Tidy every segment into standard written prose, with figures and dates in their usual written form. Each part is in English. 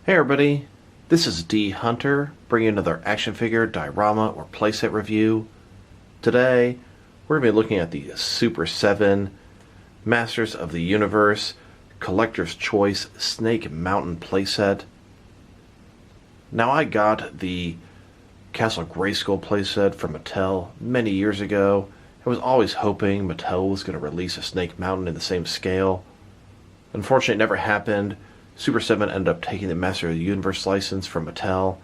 Hey everybody, this is D Hunter, bringing another action figure, diorama, or playset review. Today, we're going to be looking at the Super 7 Masters of the Universe Collector's Choice Snake Mountain playset. Now, I got the Castle Grayskull playset from Mattel many years ago. I was always hoping Mattel was going to release a Snake Mountain in the same scale. Unfortunately, it never happened. Super 7 ended up taking the Master of the Universe license from Mattel,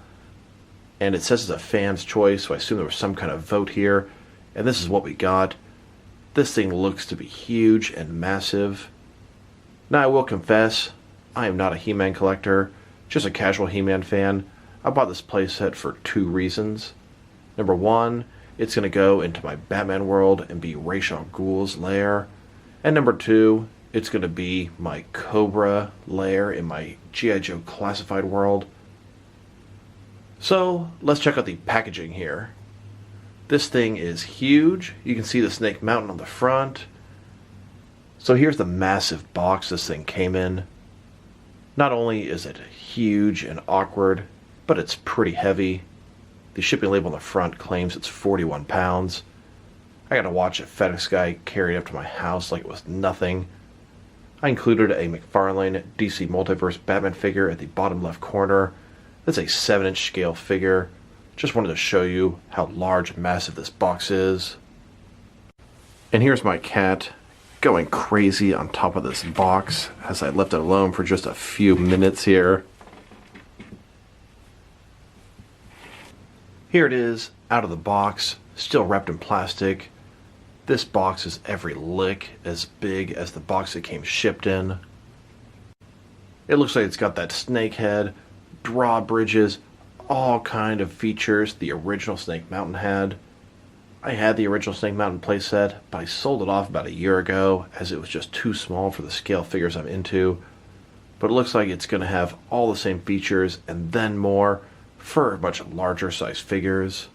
and it says it's a fan's choice, so I assume there was some kind of vote here, and this is what we got. This thing looks to be huge and massive. Now, I will confess, I am not a He-Man collector, just a casual He-Man fan. I bought this playset for two reasons. Number one, it's going to go into my Batman world and be Ra's al Ghul's lair. And number two, it's going to be my Cobra lair in my G.I. Joe classified world. So, let's check out the packaging here. This thing is huge. You can see the Snake Mountain on the front. So here's the massive box this thing came in. Not only is it huge and awkward, but it's pretty heavy. The shipping label on the front claims it's 41 pounds. I got to watch a FedEx guy carry it up to my house like it was nothing. I included a McFarlane DC Multiverse Batman figure at the bottom left corner. That's a 7-inch scale figure. Just wanted to show you how large and massive this box is. And here's my cat going crazy on top of this box as I left it alone for just a few minutes here. Here it is, out of the box, still wrapped in plastic. This box is every lick as big as the box it came shipped in. It looks like it's got that snake head, drawbridges, all kind of features the original Snake Mountain had. I had the original Snake Mountain playset, but I sold it off about a year ago as it was just too small for the scale figures I'm into. But it looks like it's going to have all the same features and then more for a much larger size figures.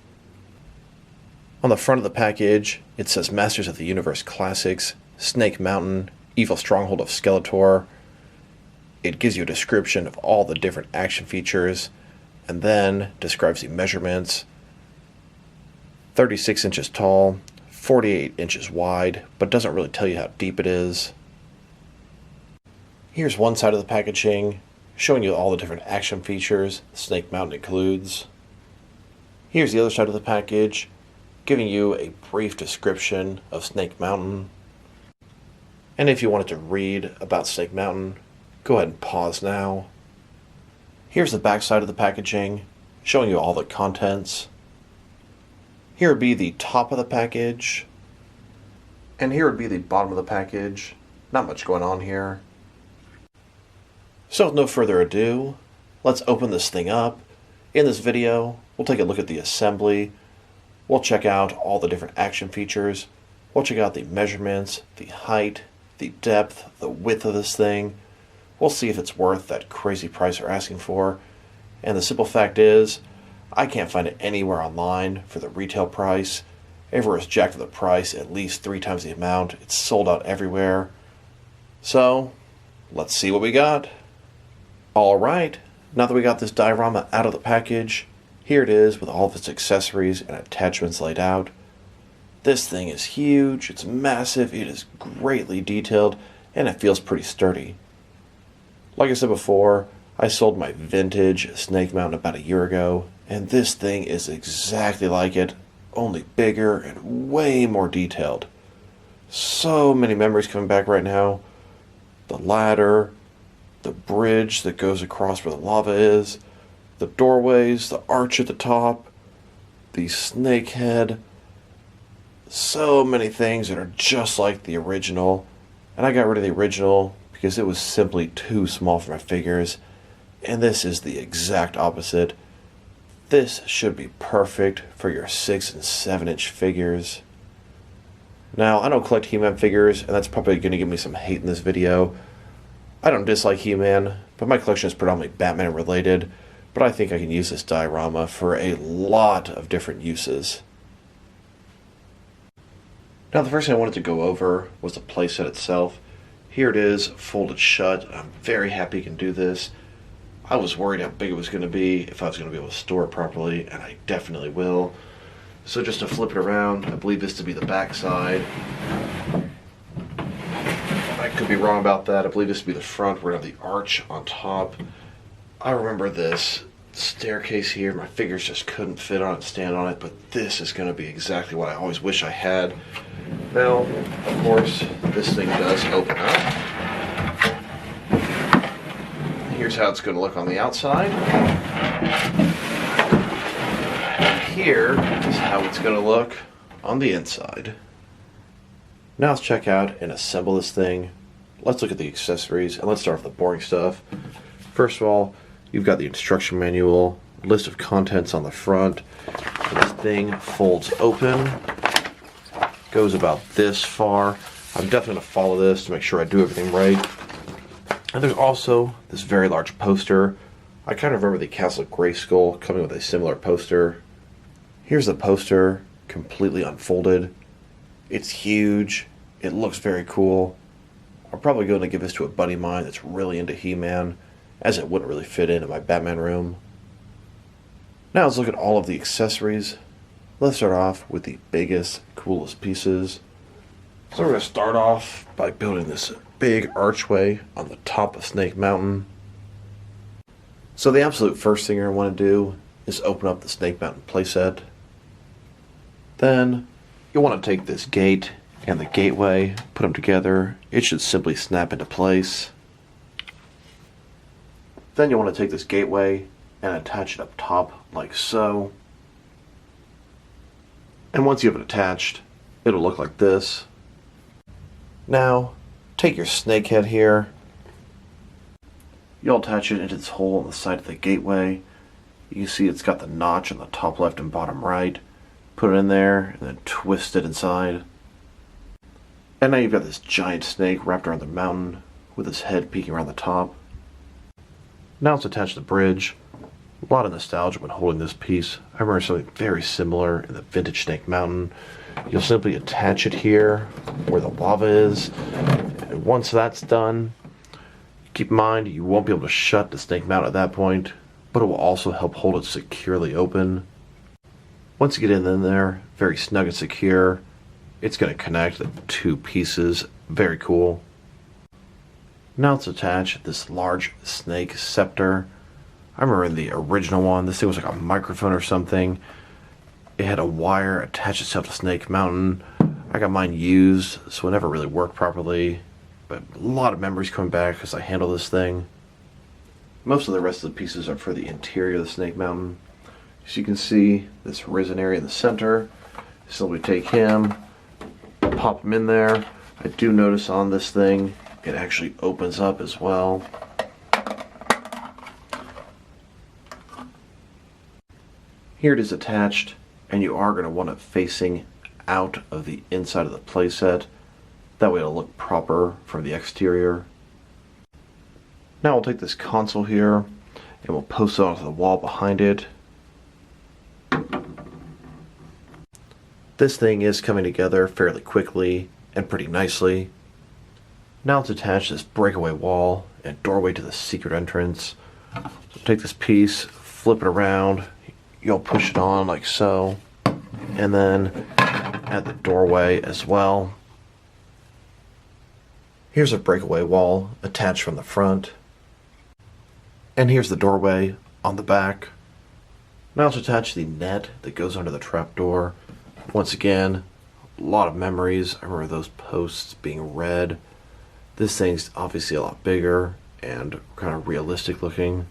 On the front of the package, it says Masters of the Universe Classics, Snake Mountain, Evil Stronghold of Skeletor. It gives you a description of all the different action features, and then describes the measurements. 36 inches tall, 48 inches wide, but doesn't really tell you how deep it is. Here's one side of the packaging, showing you all the different action features Snake Mountain includes. Here's the other side of the package, giving you a brief description of Snake Mountain. And if you wanted to read about Snake Mountain, go ahead and pause now. Here's the back side of the packaging, showing you all the contents. Here would be the top of the package, and here would be the bottom of the package. Not much going on here. So with no further ado, let's open this thing up. In this video, we'll take a look at the assembly. We'll check out all the different action features. We'll check out the measurements, the height, the depth, the width of this thing. We'll see if it's worth that crazy price they're asking for. And the simple fact is, I can't find it anywhere online for the retail price. Everywhere is jacked up the price at least 3 times the amount. It's sold out everywhere. So, let's see what we got. Alright, now that we got this diorama out of the package, here it is with all of its accessories and attachments laid out. This thing is huge, it's massive, it is greatly detailed, and it feels pretty sturdy. Like I said before, I sold my vintage Snake Mountain about a year ago, and this thing is exactly like it, only bigger and way more detailed. So many memories coming back right now. The ladder, the bridge that goes across where the lava is, the doorways, the arch at the top, the snake head. So many things that are just like the original. And I got rid of the original because it was simply too small for my figures. And this is the exact opposite. This should be perfect for your 6 and 7-inch figures. Now, I don't collect He-Man figures, and that's probably going to give me some hate in this video. I don't dislike He-Man, but my collection is predominantly Batman related, but I think I can use this diorama for a lot of different uses. Now, the first thing I wanted to go over was the playset itself. Here it is, folded shut. I'm very happy you can do this. I was worried how big it was going to be, if I was going to be able to store it properly, and I definitely will. So just to flip it around, I believe this to be the back side. I could be wrong about that. I believe this to be the front. We're going to have the arch on top. I remember this staircase here. My fingers just couldn't fit on it, stand on it, but this is going to be exactly what I always wish I had. Now, of course, this thing does open up. Here's how it's going to look on the outside. And here is how it's going to look on the inside. Now let's check out and assemble this thing. Let's look at the accessories, and let's start with the boring stuff. First of all, you've got the instruction manual, list of contents on the front. This thing folds open, goes about this far. I'm definitely going to follow this to make sure I do everything right. And there's also this very large poster. I kind of remember the Castle Grayskull coming with a similar poster. Here's the poster, completely unfolded. It's huge. It looks very cool. I'm probably going to give this to a buddy of mine that's really into He-Man, as it wouldn't really fit into my Batman room. Now let's look at all of the accessories. Let's start off with the biggest, coolest pieces. So we're going to start off by building this big archway on the top of Snake Mountain. So the absolute first thing you're going to want to do is open up the Snake Mountain playset. Then you'll want to take this gate and the gateway, put them together. It should simply snap into place. Then you'll want to take this gateway and attach it up top like so. And once you have it attached, it'll look like this. Now, take your snake head here. You'll attach it into this hole on the side of the gateway. You can see it's got the notch on the top left and bottom right. Put it in there and then twist it inside. And now you've got this giant snake wrapped around the mountain with his head peeking around the top. Now let's attach the bridge. A lot of nostalgia when holding this piece. I remember something very similar in the vintage Snake Mountain. You'll simply attach it here where the lava is. And once that's done, keep in mind you won't be able to shut the Snake Mountain at that point, but it will also help hold it securely open. Once you get in there, very snug and secure, it's going to connect the two pieces. Very cool. Now let's attach this large snake scepter. I remember in the original one, this thing was like a microphone or something. It had a wire attached itself to Snake Mountain. I got mine used, so it never really worked properly. But a lot of memories coming back as I handle this thing. Most of the rest of the pieces are for the interior of the Snake Mountain. As you can see, this risen area in the center. So we take him, pop him in there. I do notice on this thing, it actually opens up as well. Here it is attached, and you are going to want it facing out of the inside of the playset. That way it'll look proper from the exterior. Now we'll take this console here, and we'll post it onto the wall behind it. This thing is coming together fairly quickly and pretty nicely. Now let's attach this breakaway wall and doorway to the secret entrance. So take this piece, flip it around, you'll push it on like so, and then add the doorway as well. Here's a breakaway wall attached from the front, and here's the doorway on the back. Now let's attach the net that goes under the trapdoor. Once again, a lot of memories. I remember those posts being red. This thing's obviously a lot bigger and kind of realistic looking.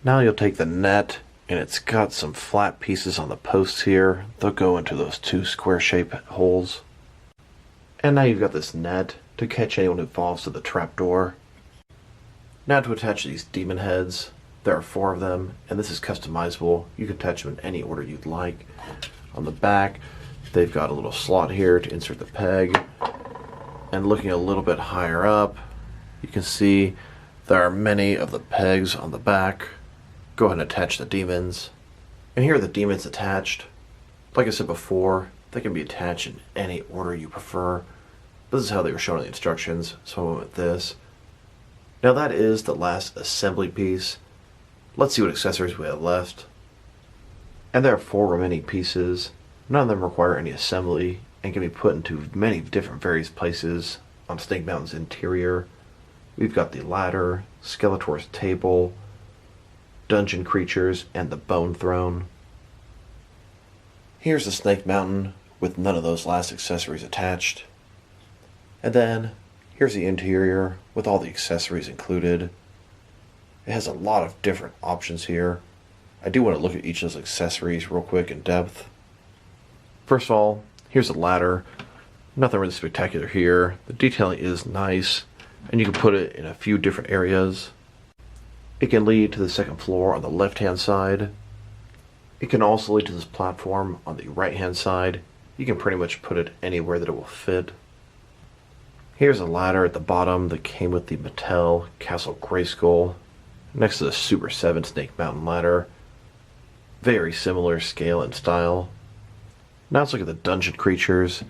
Now you'll take the net, and it's got some flat pieces on the posts here. They'll go into those two square shaped holes. And now you've got this net to catch anyone who falls to the trapdoor. Now to attach these demon heads. There are 4 of them, and this is customizable. You can attach them in any order you'd like. On the back, they've got a little slot here to insert the peg. And looking a little bit higher up, you can see there are many of the pegs on the back. Go ahead and attach the demons. And here are the demons attached. Like I said before, they can be attached in any order you prefer. This is how they were shown in the instructions, so I went with this. Now that is the last assembly piece. Let's see what accessories we have left. And there are 4 remaining pieces. None of them require any assembly and can be put into many different various places on Snake Mountain's interior. We've got the ladder, Skeletor's table, dungeon creatures, and the bone throne. Here's the Snake Mountain with none of those last accessories attached. And then here's the interior with all the accessories included. It has a lot of different options here. I do want to look at each of those accessories real quick in depth. First of all, here's the ladder. Nothing really spectacular here. The detailing is nice, and you can put it in a few different areas. It can lead to the second floor on the left-hand side. It can also lead to this platform on the right-hand side. You can pretty much put it anywhere that it will fit. Here's a ladder at the bottom that came with the Mattel Castle Grayskull, next to the Super 7 Snake Mountain ladder. Very similar scale and style. Now let's look at the dungeon creatures.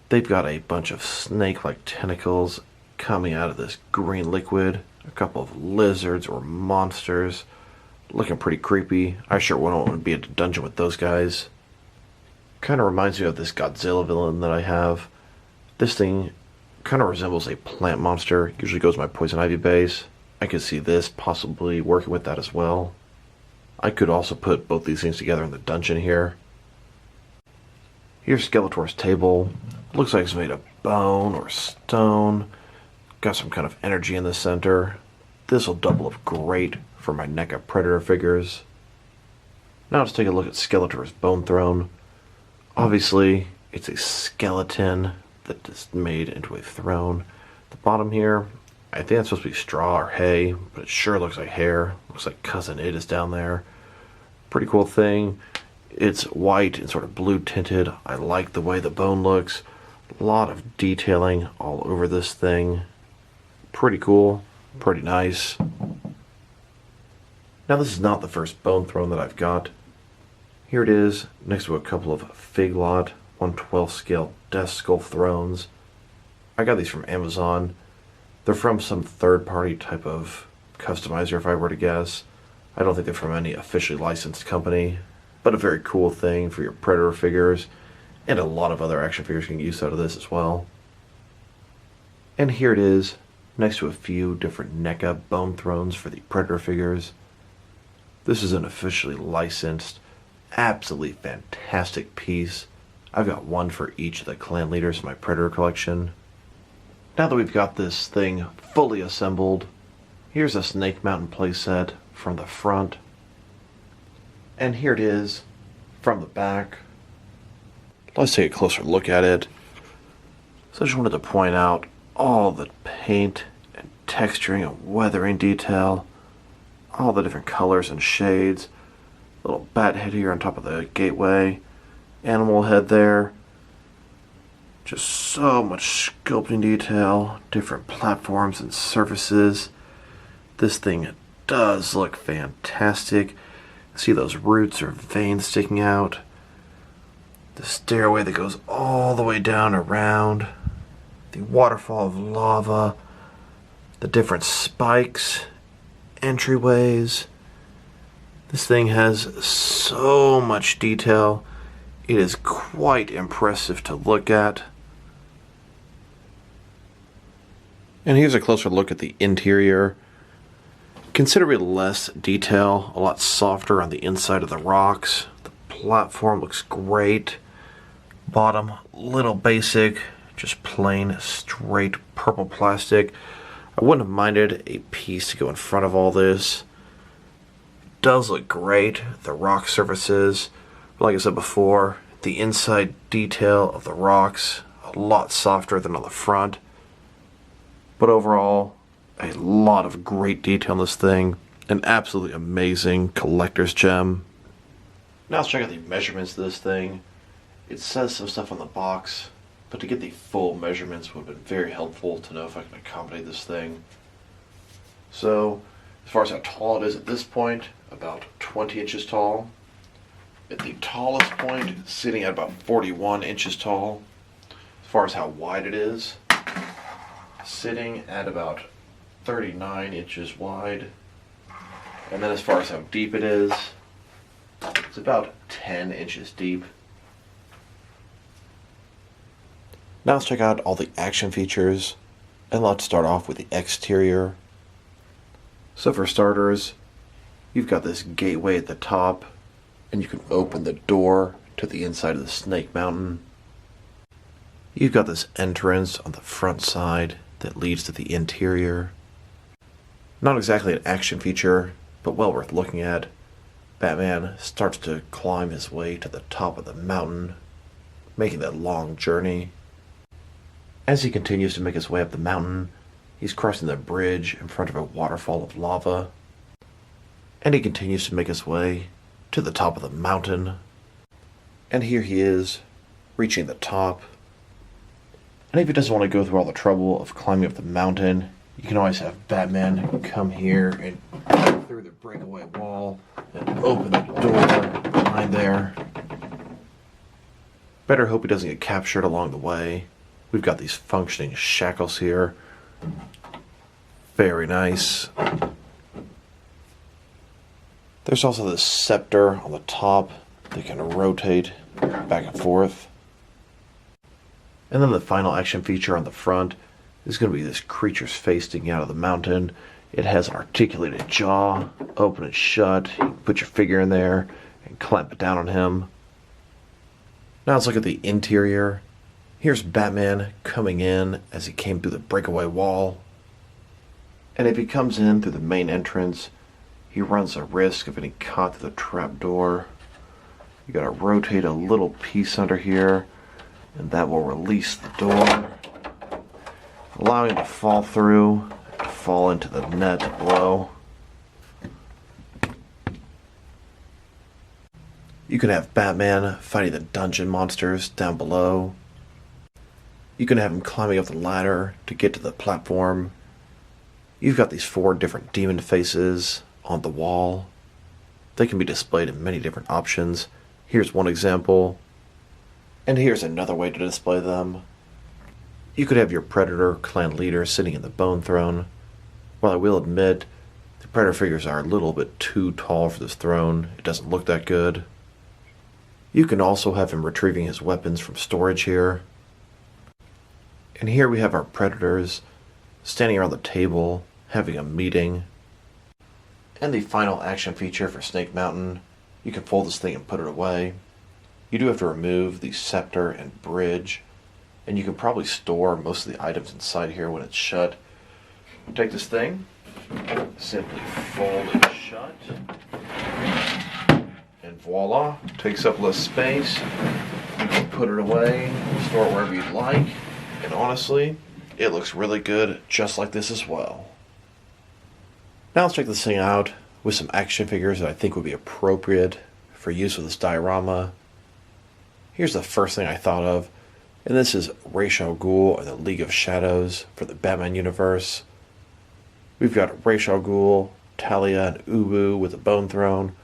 They've got a bunch of snake-like tentacles coming out of this green liquid. A couple of lizards or monsters. Looking pretty creepy. I sure wouldn't want to be in a dungeon with those guys. Kind of reminds me of this Godzilla villain that I have. This thing kind of resembles a plant monster. Usually goes my poison ivy base. I could see this possibly working with that as well. I could also put both these things together in the dungeon here. Here's Skeletor's table. Looks like it's made of bone or stone. Got some kind of energy in the center. This will double up great for my NECA Predator figures. Now let's take a look at Skeletor's bone throne. Obviously, it's a skeleton that is made into a throne. The bottom here, I think that's supposed to be straw or hay, but it sure looks like hair. Looks like Cousin It is down there. Pretty cool thing. It's white and sort of blue tinted. I like the way the bone looks. A lot of detailing all over this thing. Pretty cool. Pretty nice. Now this is not the first bone throne that I've got. Here it is, next to a couple of Fig Lot 1/12 scale Death Skull thrones. I got these from Amazon. They're from some third-party type of customizer, if I were to guess. I don't think they're from any officially licensed company, but a very cool thing for your Predator figures, and a lot of other action figures can get use out of this as well. And here it is, next to a few different NECA bone thrones for the Predator figures. This is an officially licensed, absolutely fantastic piece. I've got one for each of the clan leaders in my Predator collection. Now that we've got this thing fully assembled, here's a Snake Mountain playset from the front. And here it is from the back. Let's take a closer look at it. So I just wanted to point out all the paint and texturing and weathering detail. All the different colors and shades. Little bat head here on top of the gateway. Animal head there. Just so much sculpting detail. Different platforms and surfaces. This thing does look fantastic. See those roots or veins sticking out. The stairway that goes all the way down around. The waterfall of lava. The different spikes. Entryways. This thing has so much detail. It is quite impressive to look at. And here's a closer look at the interior. Considerably less detail, a lot softer on the inside of the rocks. The platform looks great. Bottom, little basic, just plain straight purple plastic. I wouldn't have minded a piece to go in front of all this. It does look great, the rock surfaces. But like I said before, the inside detail of the rocks, a lot softer than on the front. But overall, a lot of great detail in this thing. An absolutely amazing collector's gem. Now let's check out the measurements of this thing. It says some stuff on the box, but to get the full measurements would have been very helpful to know if I can accommodate this thing. So, as far as how tall it is at this point, about 20 inches tall. At the tallest point, sitting at about 41 inches tall. As far as how wide it is, sitting at about 39 inches wide. And then as far as how deep it is, it's about 10 inches deep. Now let's check out all the action features, and let's start off with the exterior. So for starters, you've got this gateway at the top, and you can open the door to the inside of the Snake Mountain. You've got this entrance on the front side that leads to the interior. Not exactly an action feature, but well worth looking at. Batman starts to climb his way to the top of the mountain, making that long journey. As he continues to make his way up the mountain, he's crossing the bridge in front of a waterfall of lava, and he continues to make his way to the top of the mountain. And here he is, reaching the top. And if he doesn't want to go through all the trouble of climbing up the mountain, you can always have Batman come here and go through the breakaway wall and open the door behind there. Better hope he doesn't get captured along the way. We've got these functioning shackles here. Very nice. There's also this scepter on the top that can rotate back and forth. And then the final action feature on the front is going to be this creature's face sticking out of the mountain. It has an articulated jaw, open and shut. You can put your figure in there and clamp it down on him. Now let's look at the interior. Here's Batman coming in as he came through the breakaway wall. And if he comes in through the main entrance, he runs a risk of getting caught through the trap door. You gotta rotate a little piece under here, and that will release the door, allowing him to fall through, to fall into the net below. You can have Batman fighting the dungeon monsters down below. You can have him climbing up the ladder to get to the platform. You've got these 4 different demon faces on the wall. They can be displayed in many different options. Here's one example. And here's another way to display them. You could have your Predator clan leader sitting in the Bone Throne. While I will admit, the Predator figures are a little bit too tall for this throne. It doesn't look that good. You can also have him retrieving his weapons from storage here. And here we have our Predators standing around the table, having a meeting. And the final action feature for Snake Mountain, you can fold this thing and put it away. You do have to remove the scepter and bridge, and you can probably store most of the items inside here when it's shut. Take this thing, simply fold it shut, and voila, takes up less space. You can put it away, store it wherever you'd like, and honestly, it looks really good just like this as well. Now let's check this thing out with some action figures that I think would be appropriate for use with this diorama. Here's the first thing I thought of, and this is Ra's al Ghul and the League of Shadows for the Batman universe. We've got Ra's al Ghul, Talia, and Ubu with the Bone Throne,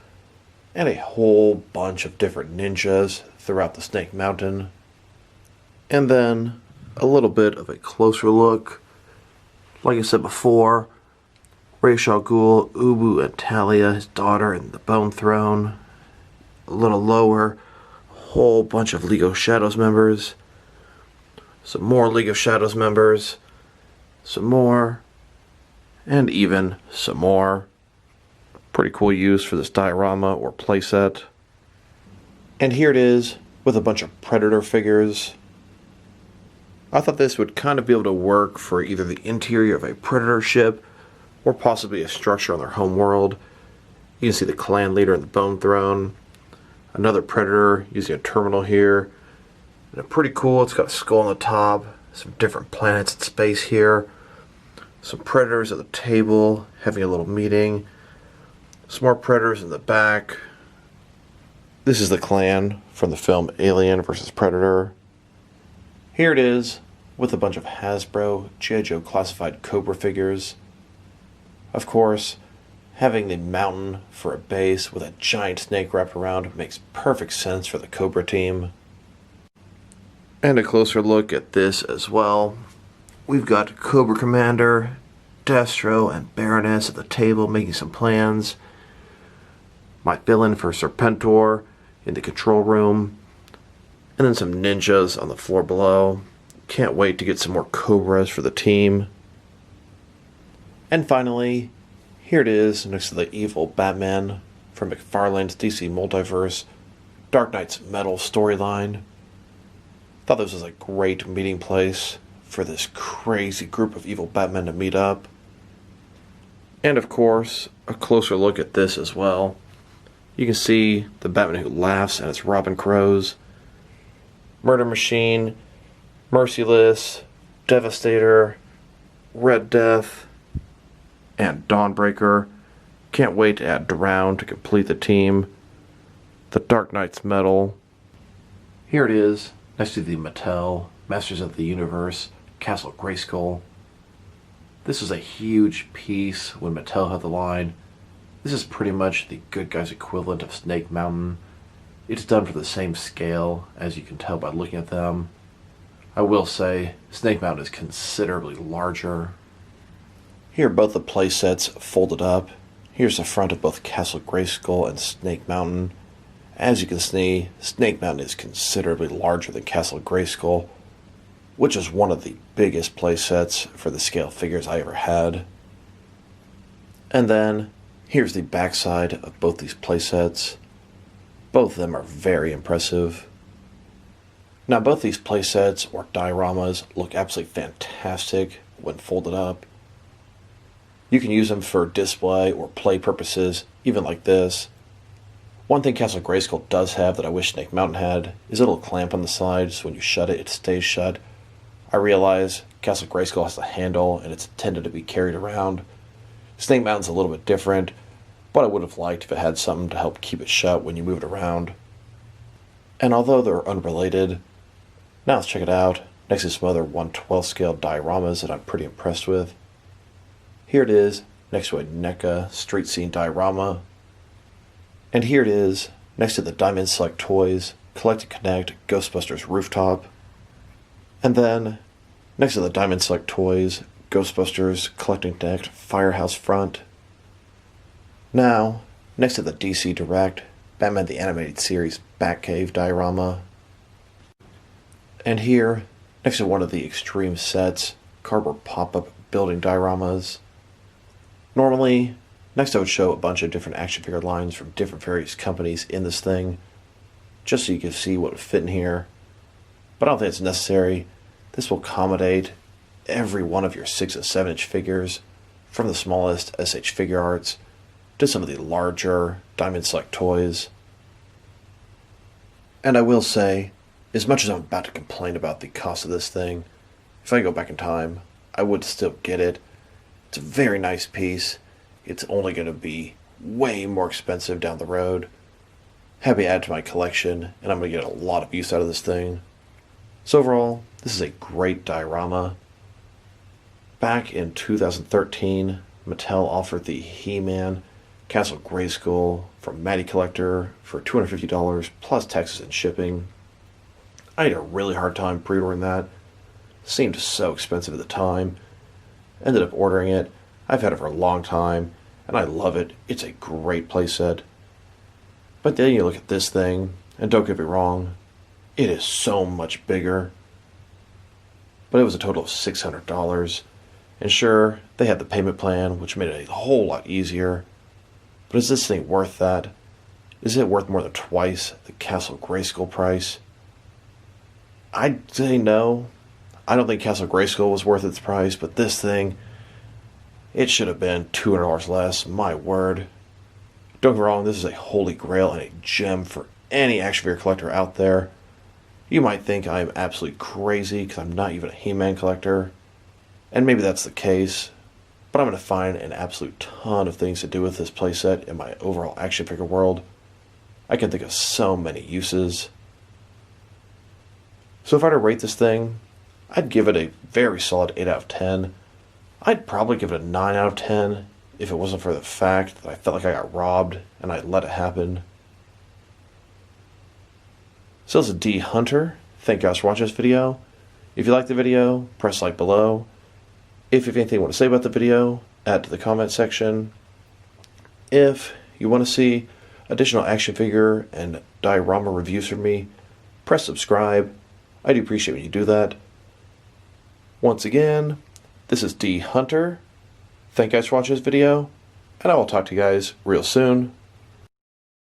and a whole bunch of different ninjas throughout the Snake Mountain. And then a little bit of a closer look. Like I said before, Ra's al Ghul, Ubu, and Talia, his daughter, in the Bone Throne. A little lower, a whole bunch of League of Shadows members. Some more League of Shadows members. Some more. And even some more. Pretty cool use for this diorama or playset. And here it is with a bunch of Predator figures. I thought this would kind of be able to work for either the interior of a Predator ship or possibly a structure on their home world. You can see the clan leader in the Bone Throne. Another Predator using a terminal here. And pretty cool, it's got a skull on the top. Some different planets in space here. Some Predators at the table having a little meeting. Some more Predators in the back. This is the clan from the film Alien vs. Predator. Here it is with a bunch of Hasbro G.I. Joe classified Cobra figures. Of course, having the mountain for a base with a giant snake wrapped around makes perfect sense for the Cobra team. And a closer look at this as well. We've got Cobra Commander, Destro, and Baroness at the table making some plans. my villain for Serpentor in the control room, and then some ninjas on the floor below. Can't wait to get some more Cobras for the team. And finally, here it is next to the evil Batman from McFarlane's DC Multiverse Dark Knight's Metal storyline. Thought this was a great meeting place for this crazy group of evil Batmen to meet up. And of course, a closer look at this as well. You can see the Batman who laughs and it's Robin Crows, Murder Machine, Merciless, Devastator, Red Death, and Dawnbreaker. Can't wait to add Drown to complete the team. The Dark Knight's Metal. Here it is, next to the Mattel Masters of the Universe Castle Grayskull. This is a huge piece when Mattel had the line. This is pretty much the good guys' equivalent of Snake Mountain. It's done for the same scale, as you can tell by looking at them. I will say, Snake Mountain is considerably larger. Here are both the play sets folded up. Here's the front of both Castle Grayskull and Snake Mountain. As you can see, Snake Mountain is considerably larger than Castle Grayskull, which is one of the biggest play sets for the scale figures I ever had. And then, here's the backside of both these play sets. Both of them are very impressive. Now, both these play sets or dioramas look absolutely fantastic when folded up. You can use them for display or play purposes, even like this. One thing Castle Grayskull does have that I wish Snake Mountain had is a little clamp on the side, so when you shut it, it stays shut. I realize Castle Grayskull has a handle and it's intended to be carried around. Snake Mountain's a little bit different, but I would have liked if it had something to help keep it shut when you move it around. And although they're unrelated, now let's check it out next to some other 1/12 scale dioramas that I'm pretty impressed with. Here it is next to a NECA street scene diorama. And here it is next to the Diamond Select Toys Collect and Connect Ghostbusters Rooftop. And then next to the Diamond Select Toys Ghostbusters Collect and Connect Firehouse Front. Now, next to the DC Direct Batman the Animated Series Batcave diorama. And here, next to one of the Extreme Sets cardboard pop-up building dioramas. Normally, next I would show a bunch of different action figure lines from different various companies in this thing, just so you can see what would fit in here. But I don't think it's necessary. This will accommodate every one of your 6 and 7 inch figures, from the smallest SH Figure Arts to some of the larger Diamond Select Toys. And I will say, as much as I'm about to complain about the cost of this thing, if I go back in time, I would still get it. It's a very nice piece. It's only going to be way more expensive down the road. Happy to add to my collection, and I'm going to get a lot of use out of this thing. So overall, this is a great diorama. Back in 2013, Mattel offered the He-Man Castle Grayskull from Matty Collector for $250 plus taxes and shipping. I had a really hard time pre-ordering that. Seemed so expensive at the time. Ended up ordering it. I've had it for a long time, and I love it. It's a great playset. But then you look at this thing, and don't get me wrong, it is so much bigger. But it was a total of $600. And sure, they had the payment plan, which made it a whole lot easier. But is this thing worth that? Is it worth more than twice the Castle Grayskull price? I'd say no. I don't think Castle Grayskull was worth its price, but this thing, it should have been $200 less, my word. Don't get me wrong, this is a holy grail and a gem for any action figure collector out there. You might think I am absolutely crazy because I'm not even a He-Man collector, and maybe that's the case, but I'm going to find an absolute ton of things to do with this playset in my overall action figure world. I can think of so many uses. So if I were to rate this thing, I'd give it a very solid 8 out of 10. I'd probably give it a 9 out of 10 if it wasn't for the fact that I felt like I got robbed and I let it happen. So this is D Hunter. Thank you guys for watching this video. If you liked the video, press like below. If you have anything you want to say about the video, add to the comment section. If you want to see additional action figure and diorama reviews from me, press subscribe. I do appreciate when you do that. Once again, this is D Hunter. Thank you guys for watching this video, and I will talk to you guys real soon.